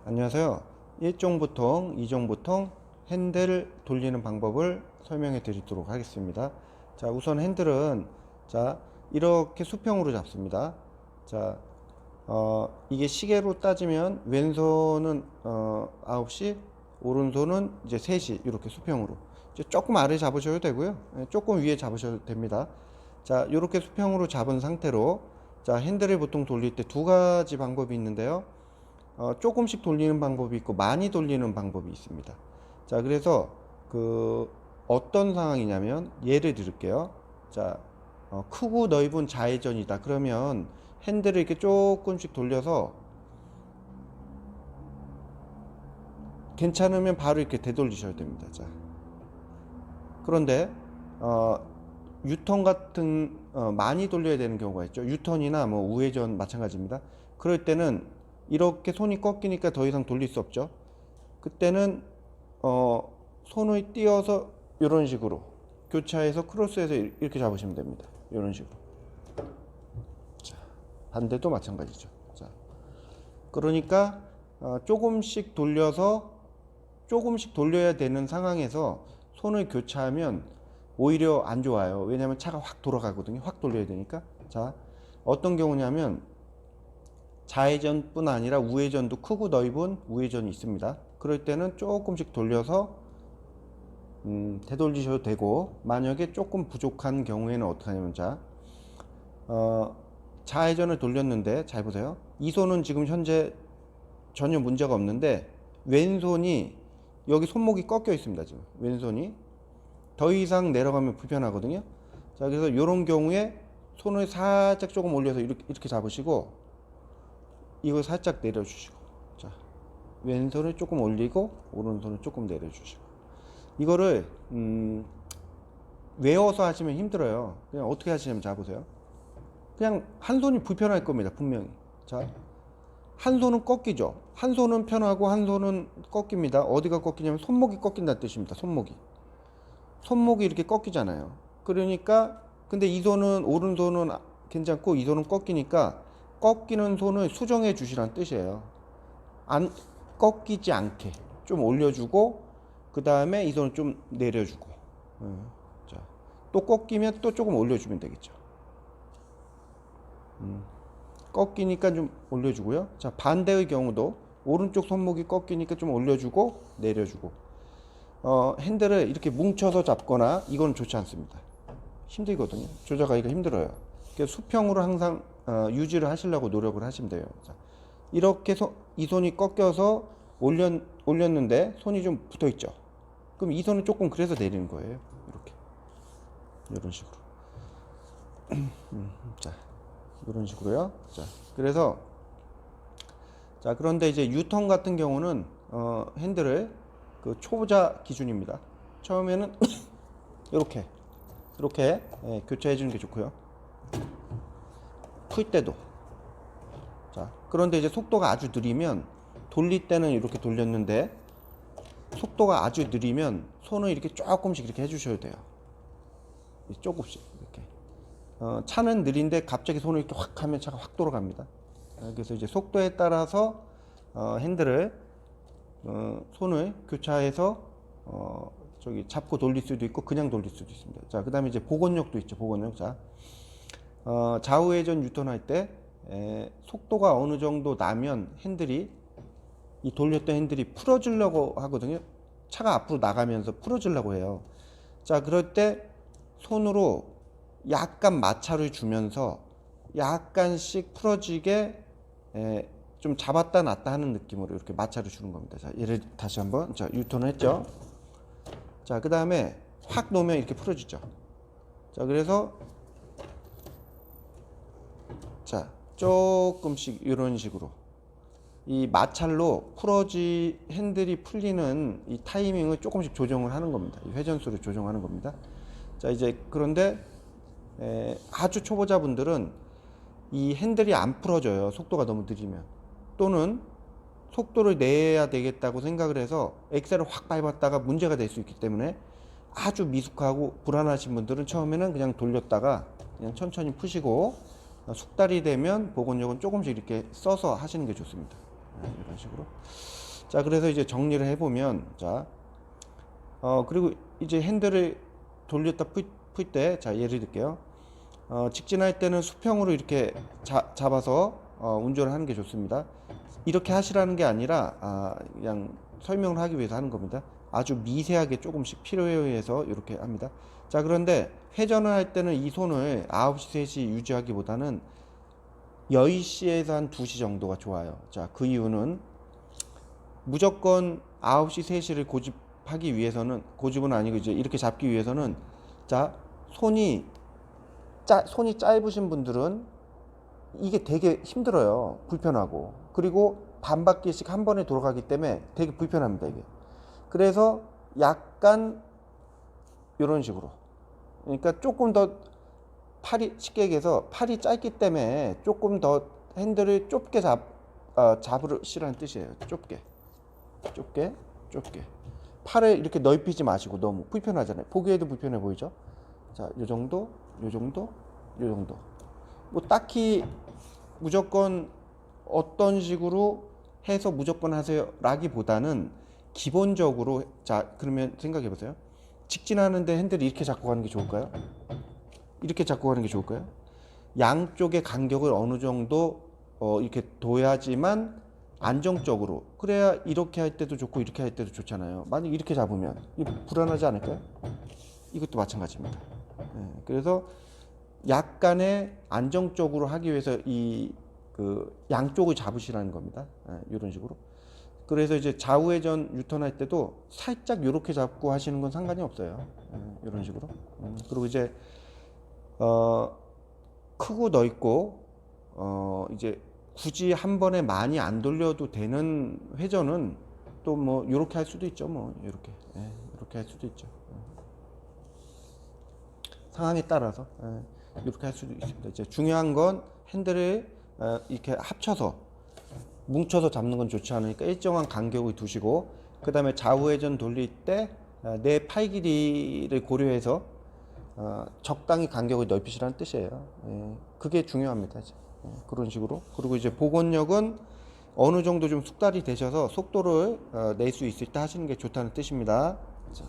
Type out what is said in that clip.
안녕하세요. 1종 부통, 2종 부통 핸들 돌리는 방법을 설명해 드리도록 하겠습니다. 자, 우선 핸들은 이렇게 수평으로 잡습니다. 자, 이게 시계로 따지면 왼손은 9시, 오른손은 이제 3시 이렇게 수평으로. 이제 조금 아래 잡으셔도 되고요. 조금 위에 잡으셔도 됩니다. 자, 이렇게 수평으로 잡은 상태로 핸들을 보통 돌릴 때 두 가지 방법이 있는데요. 조금씩 돌리는 방법이 있고 많이 돌리는 방법이 있습니다. 자, 그래서 어떤 상황이냐면 예를 들을게요. 자, 크고 넓은 좌회전이다. 그러면 핸들을 이렇게 조금씩 돌려서 괜찮으면 바로 이렇게 되돌리셔야 됩니다. 자, 그런데 유턴 같은 많이 돌려야 되는 경우가 있죠. 유턴이나 뭐 우회전 마찬가지입니다. 그럴 때는 이렇게 손이 꺾이니까 더 이상 돌릴 수 없죠. 그때는 손을 띄어서 이런 식으로 교차해서 크로스해서 이렇게 잡으시면 됩니다. 이런 식으로. 자, 반대도 마찬가지죠. 자, 그러니까 조금씩 돌려야 되는 상황에서 손을 교차하면 오히려 안 좋아요. 왜냐하면 차가 확 돌아가거든요. 확 돌려야 되니까. 자, 어떤 경우냐면 좌회전뿐 아니라 우회전도 크고 넓은 우회전이 있습니다. 그럴 때는 조금씩 돌려서 되돌리셔도 되고, 만약에 조금 부족한 경우에는 어떻게 하냐면 좌회전을 돌렸는데 잘 보세요. 이 손은 지금 현재 전혀 문제가 없는데 왼손이 여기 손목이 꺾여 있습니다. 지금 왼손이 더 이상 내려가면 불편하거든요. 자, 그래서 이런 경우에 손을 살짝 조금 올려서 이렇게 잡으시고 이걸 살짝 내려주시고, 자, 왼손을 조금 올리고 오른손을 조금 내려주시고. 이거를 외워서 하시면 힘들어요. 그냥 어떻게 하시냐면, 자 보세요. 그냥 한 손이 불편할 겁니다. 분명히. 자, 한 손은 꺾이죠. 한 손은 편하고 한 손은 꺾입니다. 어디가 꺾이냐면 손목이 꺾인다는 뜻입니다. 손목이 이렇게 꺾이잖아요. 그러니까 근데 이 손은, 오른손은 괜찮고 이 손은 꺾이니까 꺾이는 손을 수정해 주시라는 뜻이에요. 안 꺾이지 않게 좀 올려주고, 그 다음에 이 손을 좀 내려주고, 자, 또 꺾이면 또 조금 올려주면 되겠죠. 꺾이니까 좀 올려주고요. 자, 반대의 경우도 오른쪽 손목이 꺾이니까 좀 올려주고 내려주고. 핸들을 이렇게 뭉쳐서 잡거나 이건 좋지 않습니다. 힘들거든요. 조작하기가 힘들어요. 그래서 수평으로 항상 유지를 하시려고 노력을 하시면 돼요. 자, 이렇게 이 손이 꺾여서 올렸는데 손이 좀 붙어 있죠. 그럼 이 손은 조금 그래서 내리는 거예요. 이렇게 이런 식으로. 자, 이런 식으로요. 자, 그래서 그런데 이제 유턴 같은 경우는 핸들을 초보자 기준입니다. 처음에는 이렇게 교차해 주는 게 좋고요. 풀 때도. 자, 그런데 이제 속도가 아주 느리면, 돌릴 때는 이렇게 돌렸는데 속도가 아주 느리면 손을 이렇게 조금씩 이렇게 해주셔야 돼요. 조금씩 이렇게. 차는 느린데 갑자기 손을 이렇게 확 하면 차가 확 돌아갑니다. 그래서 이제 속도에 따라서 핸들을 손을 교차해서 잡고 돌릴 수도 있고 그냥 돌릴 수도 있습니다. 자, 그 다음에 이제 복원력도 있죠. 복원력. 자, 좌우회전 유턴할 때 속도가 어느 정도 나면 이 돌렸던 핸들이 풀어지려고 하거든요. 차가 앞으로 나가면서 풀어지려고 해요. 자, 그럴 때 손으로 약간 마찰을 주면서 약간씩 풀어지게 좀 잡았다 놨다 하는 느낌으로 이렇게 마찰을 주는 겁니다. 자, 얘를 다시 한번, 자, 유턴을 했죠. 자, 그 다음에 확 놓으면 이렇게 풀어지죠. 자, 그래서 자, 조금씩 이런 식으로 이 마찰로 핸들이 풀리는 이 타이밍을 조금씩 조정을 하는 겁니다. 이 회전수를 조정하는 겁니다. 자, 이제 그런데 아주 초보자분들은 이 핸들이 안 풀어져요. 속도가 너무 느리면. 또는 속도를 내야 되겠다고 생각을 해서 엑셀을 확 밟았다가 문제가 될 수 있기 때문에 아주 미숙하고 불안하신 분들은 처음에는 그냥 돌렸다가 그냥 천천히 푸시고, 숙달이 되면 복원력은 조금씩 이렇게 써서 하시는 게 좋습니다. 이런 식으로. 자, 그래서 이제 정리를 해보면, 자, 그리고 이제 핸들을 돌렸다 풀 때, 자, 예를 들게요. 직진할 때는 수평으로 이렇게 잡아서 운전을 하는 게 좋습니다. 이렇게 하시라는 게 아니라 그냥 설명을 하기 위해서 하는 겁니다. 아주 미세하게 조금씩 필요에 의해서 이렇게 합니다. 자, 그런데 회전을 할 때는 이 손을 9시, 3시 유지하기보다는 10시에서 한 2시 정도가 좋아요. 자, 그 이유는 무조건 9시, 3시를 고집하기 위해서는, 고집은 아니고 이제 이렇게 잡기 위해서는, 자, 손이 짧으신 분들은 이게 되게 힘들어요. 불편하고. 그리고 반바퀴씩 한 번에 돌아가기 때문에 되게 불편합니다, 이게. 그래서 약간 이런 식으로. 그러니까 조금 더 쉽게 얘기해서 팔이 짧기 때문에 조금 더 핸들을 좁게 잡으시라는 뜻이에요. 좁게. 팔을 이렇게 넓히지 마시고. 너무 불편하잖아요. 보기에도 불편해 보이죠? 자, 요 정도. 뭐 딱히 무조건 어떤 식으로 해서 무조건 하세요 라기보다는 기본적으로, 자, 그러면 생각해 보세요. 직진하는데 핸들을 이렇게 잡고 가는 게 좋을까요? 이렇게 잡고 가는 게 좋을까요? 양쪽의 간격을 어느 정도 이렇게 둬야지만 안정적으로, 그래야 이렇게 할 때도 좋고 이렇게 할 때도 좋잖아요. 만약 이렇게 잡으면 불안하지 않을까요? 이것도 마찬가지입니다. 그래서 약간의 안정적으로 하기 위해서 그 양쪽을 잡으시라는 겁니다. 이런 식으로. 그래서 이제 좌우회전 유턴할 때도 살짝 이렇게 잡고 하시는 건 상관이 없어요. 이런 식으로. 그리고 이제 크고 넓고 이제 굳이 한 번에 많이 안 돌려도 되는 회전은 또 뭐 이렇게 할 수도 있죠. 뭐 이렇게 할 수도 있죠. 상황에 따라서 이렇게 할 수도 있습니다. 이제 중요한 건 핸들을 이렇게 뭉쳐서 잡는 건 좋지 않으니까 일정한 간격을 두시고, 그 다음에 좌우회전 돌릴 때 내 팔 길이를 고려해서 적당히 간격을 넓히시라는 뜻이에요. 그게 중요합니다. 이제. 그런 식으로. 그리고 이제 복원력은 어느 정도 좀 숙달이 되셔서 속도를 낼 수 있을 때 하시는 게 좋다는 뜻입니다. 자.